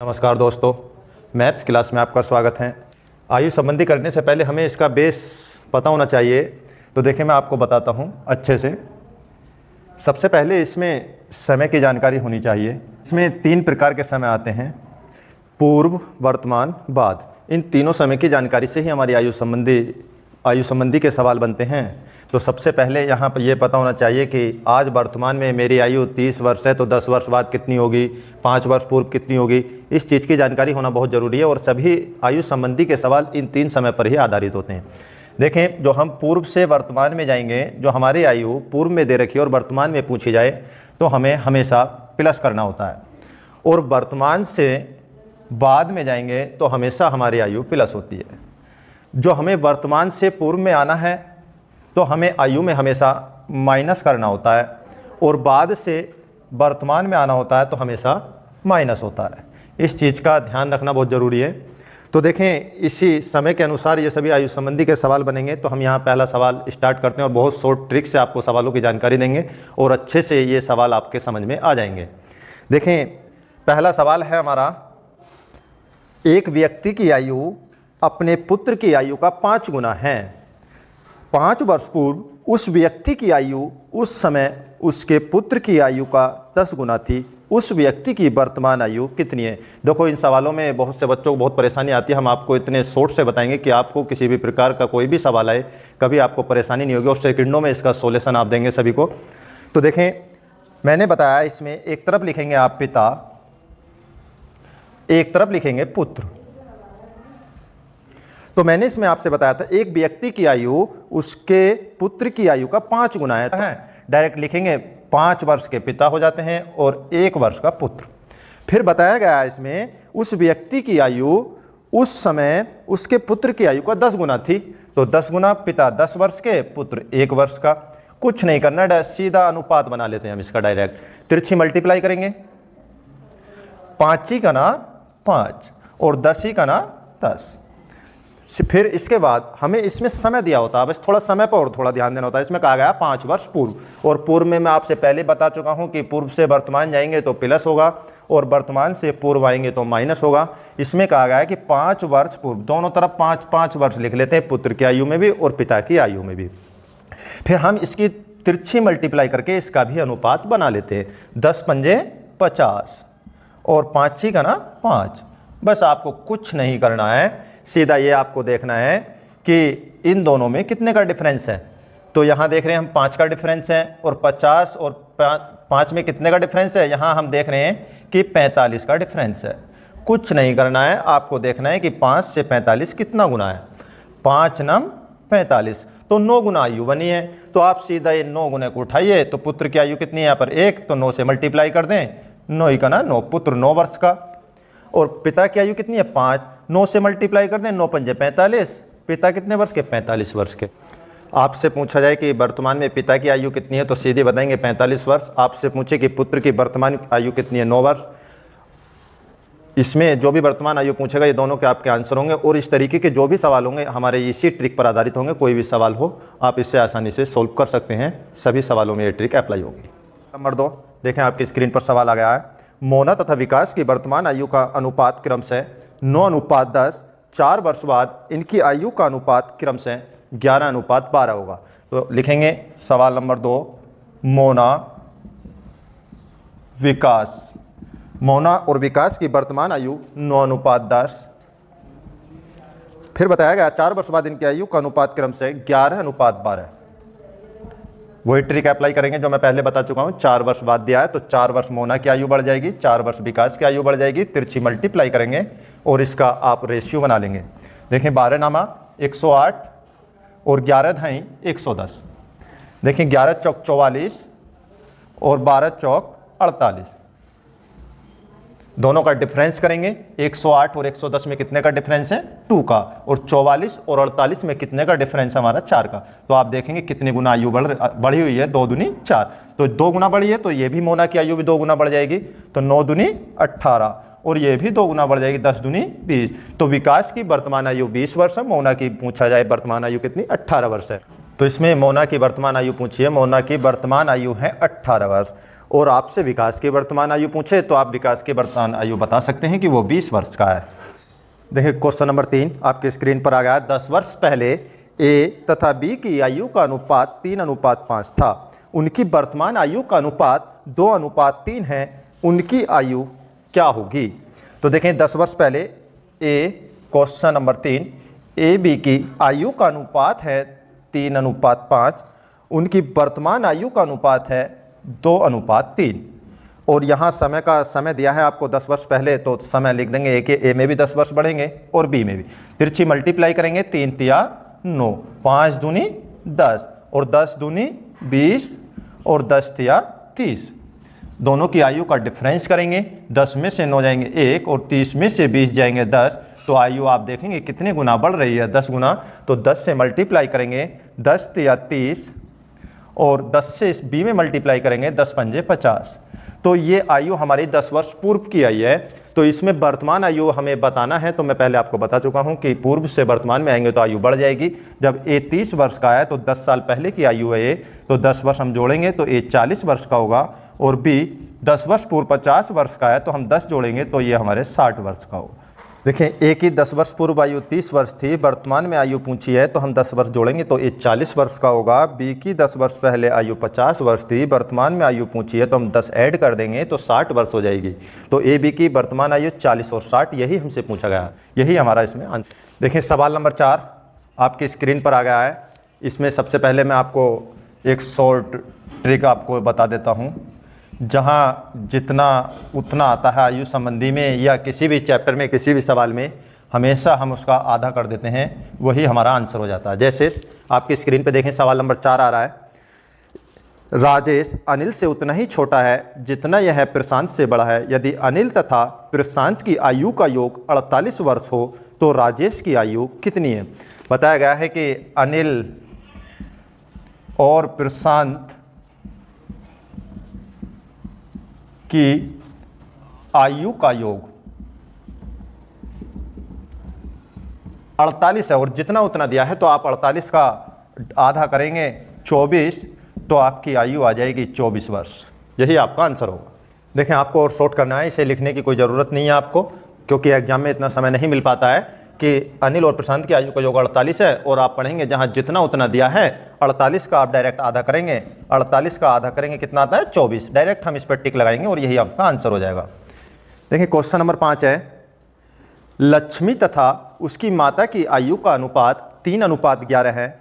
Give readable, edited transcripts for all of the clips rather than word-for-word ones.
नमस्कार दोस्तों, maths class में आपका स्वागत है। आयु संबंधी करने से पहले हमें इसका बेस पता होना चाहिए। तो देखिए, मैं आपको बताता हूँ अच्छे से। सबसे पहले इसमें समय की जानकारी होनी चाहिए। इसमें 3 प्रकार के समय आते हैं: पूर्व, वर्तमान, बाद। इन तीनों समय की जानकारी से ही हमारी आयु संबंधी के सवाल बनते हैं। तो सबसे पहले यहाँ पर ये पता होना चाहिए कि आज वर्तमान में मेरी आयु 30 वर्ष है, तो 10 वर्ष बाद कितनी होगी, 5 वर्ष पूर्व कितनी होगी। इस चीज़ की जानकारी होना बहुत ज़रूरी है और सभी आयु संबंधी के सवाल इन 3 समय पर ही आधारित होते हैं। देखें, जो हम पूर्व से वर्तमान में जाएंगे, जो हमारी आयु पूर्व में दे रखी है और वर्तमान में पूछी जाए तो हमें हमेशा प्लस करना होता है, और वर्तमान से बाद में जाएंगे तो हमेशा हमारी आयु प्लस होती है। जो हमें वर्तमान से पूर्व में आना है तो हमें आयु में हमेशा माइनस करना होता है, और बाद से वर्तमान में आना होता है तो हमेशा माइनस होता है। इस चीज़ का ध्यान रखना बहुत ज़रूरी है। तो देखें, इसी समय के अनुसार ये सभी आयु संबंधी के सवाल बनेंगे। तो हम यहाँ पहला सवाल स्टार्ट करते हैं और बहुत शॉर्ट ट्रिक से आपको सवालों की जानकारी देंगे और अच्छे से ये सवाल आपके समझ में आ जाएंगे। देखें, पहला सवाल है हमारा, एक व्यक्ति की आयु अपने पुत्र की आयु का 5 गुना है। 5 वर्ष पूर्व उस व्यक्ति की आयु उस समय उसके पुत्र की आयु का 10 गुना थी। उस व्यक्ति की वर्तमान आयु कितनी है? देखो, इन सवालों में बहुत से बच्चों को बहुत परेशानी आती है। हम आपको इतने शॉर्ट से बताएंगे कि आपको किसी भी प्रकार का कोई भी सवाल आए कभी आपको परेशानी नहीं होगी, और सेकंडों में इसका सॉल्यूशन आप देंगे सभी को। तो देखें, मैंने बताया इसमें एक तरफ लिखेंगे आप पिता, एक तरफ लिखेंगे पुत्र। तो मैंने इसमें आपसे बताया था एक व्यक्ति की आयु उसके पुत्र की आयु का 5 गुना है। डायरेक्ट लिखेंगे 5 वर्ष के पिता हो जाते हैं और 1 वर्ष का पुत्र। फिर बताया गया है इसमें उस व्यक्ति की आयु उस समय उसके पुत्र की आयु का 10 गुना थी। तो 10 गुना, पिता 10 वर्ष के, पुत्र 1 वर्ष का। कुछ नहीं करना, सीधा अनुपात बना लेते हैं हम इसका। डायरेक्ट तिरछी मल्टीप्लाई करेंगे। 5 ही का ना 5 और 10 ही का ना 10। फिर इसके बाद हमें इसमें समय दिया होता है, बस थोड़ा समय पर और थोड़ा ध्यान देना होता है। इसमें कहा गया 5 वर्ष पूर्व, और पूर्व में मैं आपसे पहले बता चुका हूं कि पूर्व से वर्तमान जाएंगे तो प्लस होगा और वर्तमान से पूर्व आएंगे तो माइनस होगा। इसमें कहा गया है कि 5 वर्ष पूर्व, दोनों तरफ 5-5 वर्ष लिख लेते हैं, पुत्र की आयु में भी और पिता की आयु में भी। फिर हम इसकी तिरछी मल्टीप्लाई करके इसका भी अनुपात बना लेते हैं। 10 पंजे 50 और 5 ही का ना 5। बस आपको कुछ नहीं करना है, सीधा ये आपको देखना है कि इन दोनों में कितने का डिफरेंस है। तो यहाँ देख रहे हैं हम 5 का डिफरेंस है, और 50 और 5 में कितने का डिफरेंस है, यहाँ हम देख रहे हैं कि 45 का डिफरेंस है। कुछ नहीं करना है, आपको देखना है कि 5 से 45 कितना गुना है। 5 नम 45, तो 9 गुना आयु बनी है। तो आप सीधा ये 9 गुने को उठाइए, तो पुत्र की आयु कितनी है यहाँ पर 1, तो 9 से मल्टीप्लाई कर दें, 9 ही का ना 9, पुत्र 9 वर्ष का। और पिता की आयु कितनी है 5, 9 से मल्टीप्लाई कर दें, 9 पंजे 45, पिता कितने वर्ष के 45 वर्ष के। आपसे पूछा जाए कि वर्तमान में पिता की आयु कितनी है तो सीधे बताएंगे 45 वर्ष। आपसे पूछे कि पुत्र की वर्तमान आयु कितनी है 9 वर्ष। इसमें जो भी वर्तमान आयु पूछेगा ये दोनों के आपके आंसर होंगे, और इस तरीके के जो भी सवाल होंगे हमारे इसी ट्रिक पर आधारित होंगे। कोई भी सवाल हो आप इससे आसानी से सोल्व कर सकते हैं, सभी सवालों में ये ट्रिक अप्लाई होगी। नंबर 2, देखें आपकी स्क्रीन पर सवाल आ गया है। मोना तथा विकास की वर्तमान आयु का अनुपात क्रम से 9:10, 4 वर्ष बाद इनकी आयु का अनुपात क्रम से 11:12 होगा। तो लिखेंगे सवाल नंबर 2, मोना और विकास की वर्तमान आयु 9:10। फिर बताया गया 4 वर्ष बाद इनकी आयु का अनुपात क्रम से 11:12। वही ट्रिक अप्लाई करेंगे जो मैं पहले बता चुका हूं। 4 वर्ष बाद दिया है तो 4 वर्ष मोना की आयु बढ़ जाएगी, 4 वर्ष विकास की आयु बढ़ जाएगी। तिरछी मल्टीप्लाई करेंगे और इसका आप रेशियो बना लेंगे। देखें, 12 नामा 108 और 11 धाई 110। देखें, 11 चौक 44 और 12 चौक 48। दोनों का डिफरेंस करेंगे। 108 और 110 में कितने का डिफरेंस है 2 का, और 44 और 48 में कितने का डिफरेंस है हमारा 4 का। तो आप देखेंगे कितनी गुना आयु बढ़ी हुई है, 2 दूनी 4, तो 2 गुना बढ़ी है। तो ये भी मोना की आयु भी 2 गुना बढ़ जाएगी, तो 9 दूनी 18, और ये भी 2 गुना बढ़ जाएगी, 10 दूनी 20। तो विकास की वर्तमान आयु 20 वर्ष है, मोना की पूछा जाए वर्तमान आयु कितनी 18 वर्ष है। तो इसमें मोना की वर्तमान आयु पूछी है, मोना की वर्तमान आयु है 18 वर्ष, और आपसे विकास की वर्तमान आयु पूछे तो आप विकास की वर्तमान आयु बता सकते हैं कि वो 20 वर्ष का है। देखिए क्वेश्चन नंबर 3 आपकी स्क्रीन पर आ गया। 10 वर्ष पहले ए तथा बी की आयु का अनुपात 3:5 था। उनकी वर्तमान आयु का अनुपात 2:3 है। उनकी आयु क्या होगी? तो देखें 10 वर्ष पहले क्वेश्चन नंबर 3 ए बी की आयु का अनुपात है 3:5। उनकी वर्तमान आयु का अनुपात है 2:3 और यहाँ समय दिया है आपको 10 वर्ष पहले, तो समय लिख देंगे ए में भी 10 वर्ष बढ़ेंगे और बी में भी। तिरछी मल्टीप्लाई करेंगे 3 तिया 9, 5 दूनी 10 और 10 दूनी 20 और 10 तिया 30। दोनों की आयु का डिफरेंस करेंगे, 10 में से 9 जाएंगे 1 और 30 में से 20 जाएंगे 10। तो आयु आप देखेंगे कितने गुना बढ़ रही है, 10 गुना। तो 10 से मल्टीप्लाई करेंगे 10 तिया 30 और 10 से इस बी में मल्टीप्लाई करेंगे 10 पंजे 50। तो ये आयु हमारी 10 वर्ष पूर्व की आई है। तो इसमें वर्तमान आयु हमें बताना है, तो मैं पहले आपको बता चुका हूं कि पूर्व से वर्तमान में आएंगे तो आयु बढ़ जाएगी। जब ए 30 वर्ष का है तो 10 साल पहले की आयु है ये, तो 10 वर्ष हम जोड़ेंगे तो ए 40 वर्ष का होगा और बी 10 वर्ष पूर्व 50 वर्ष का है तो हम 10 जोड़ेंगे तो ये हमारे 60 वर्ष का होगा। देखें ए की 10 वर्ष पूर्व आयु 30 वर्ष थी, वर्तमान में आयु पूछी है तो हम 10 वर्ष जोड़ेंगे तो ये 40 वर्ष का होगा। बी की 10 वर्ष पहले आयु 50 वर्ष थी, वर्तमान में आयु पूछी है तो हम 10 ऐड कर देंगे तो 60 वर्ष हो जाएगी। तो ए बी की वर्तमान आयु 40 और 60 यही हमसे पूछा गया, यही हमारा इसमें आंसर। देखें सवाल नंबर 4 आपकी स्क्रीन पर आ गया है। इसमें सबसे पहले मैं आपको एक शॉर्ट ट्रिक आपको बता देता हूँ। जहाँ जितना उतना आता है आयु संबंधी में या किसी भी चैप्टर में किसी भी सवाल में, हमेशा हम उसका आधा कर देते हैं, वही हमारा आंसर हो जाता है। जैसे आपकी स्क्रीन पे देखें सवाल नंबर 4 आ रहा है। राजेश अनिल से उतना ही छोटा है जितना यह प्रशांत से बड़ा है। यदि अनिल तथा प्रशांत की आयु का योग 48 वर्ष हो तो राजेश की आयु कितनी है? बताया गया है कि अनिल और प्रशांत की आयु का योग 48 है और जितना उतना दिया है तो आप 48 का आधा करेंगे 24 तो आपकी आयु आ जाएगी 24 वर्ष। यही आपका आंसर होगा। देखें आपको और शॉर्ट करना है, इसे लिखने की कोई ज़रूरत नहीं है आपको, क्योंकि एग्जाम में इतना समय नहीं मिल पाता है कि अनिल और प्रशांत की आयु का योग 48 है और आप पढ़ेंगे जहाँ जितना उतना दिया है 48 का आप डायरेक्ट आधा करेंगे, 48 का आधा करेंगे कितना आता है 24, डायरेक्ट हम इस पर टिक लगाएंगे और यही आपका आंसर हो जाएगा। देखिए क्वेश्चन नंबर 5 है। लक्ष्मी तथा उसकी माता की आयु का अनुपात 3:11 है।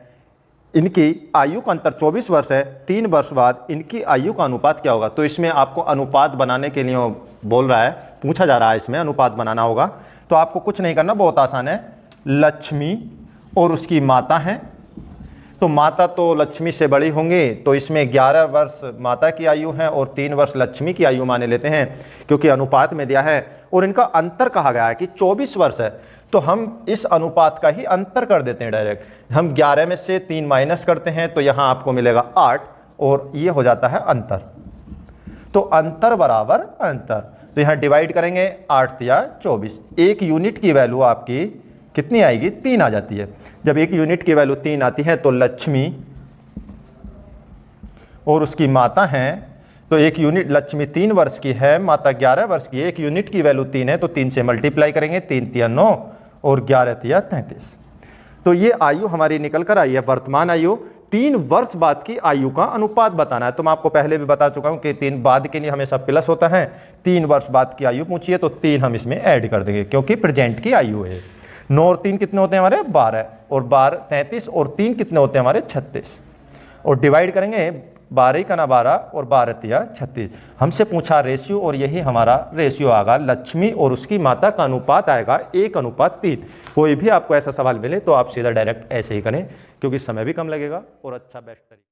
इनकी आयु का अंतर 24 वर्ष है। 3 वर्ष बाद इनकी आयु का अनुपात क्या होगा? तो इसमें आपको अनुपात बनाने के लिए बोल रहा है, पूछा जा रहा है, इसमें अनुपात बनाना होगा। तो आपको कुछ नहीं करना, बहुत आसान है। लक्ष्मी और उसकी माता हैं, तो माता तो लक्ष्मी से बड़ी होंगी, तो इसमें 11 वर्ष माता की आयु है और 3 वर्ष लक्ष्मी की आयु माने लेते हैं, क्योंकि अनुपात में दिया है। और इनका अंतर कहा गया है कि 24 वर्ष है, तो हम इस अनुपात का ही अंतर कर देते हैं डायरेक्ट। हम 11 में से 3 माइनस करते हैं तो यहाँ आपको मिलेगा 8 और ये हो जाता है अंतर। तो अंतर बराबर अंतर, तो यहाँ डिवाइड करेंगे 8 या 24। 1 यूनिट की वैल्यू आपकी कितनी आएगी? 3 आ जाती है। जब 1 यूनिट की वैल्यू 3 आती है तो लक्ष्मी और उसकी माता हैं, तो 1 यूनिट लक्ष्मी 3 वर्ष की है, माता 11 वर्ष की है। 1 यूनिट की वैल्यू 3 है तो 3 से मल्टीप्लाई करेंगे, 3 तिया 9 और 11 तिया 33। तो ये आयु हमारी निकल कर आई है वर्तमान आयु। 3 वर्ष बाद की आयु का अनुपात बताना है। तो मैं आपको पहले भी बता चुका हूं कि 3 बाद के लिए हमेशा प्लस होता है। 3 वर्ष बाद की आयु पूछी है तो 3 हम इसमें ऐड कर देंगे, क्योंकि प्रेजेंट की आयु है। 9 और 3 कितने होते हैं हमारे? 12 और 12 33 और 3 कितने होते हैं हमारे? 36 और डिवाइड करेंगे 12 का ना 12 और 12 तिया 36। हमसे पूछा रेशियो और यही हमारा रेशियो आएगा। लक्ष्मी और उसकी माता का अनुपात आएगा 1:3। कोई भी आपको ऐसा सवाल मिले तो आप सीधा डायरेक्ट ऐसे ही करें, क्योंकि समय भी कम लगेगा और अच्छा बेस्ट तरीका।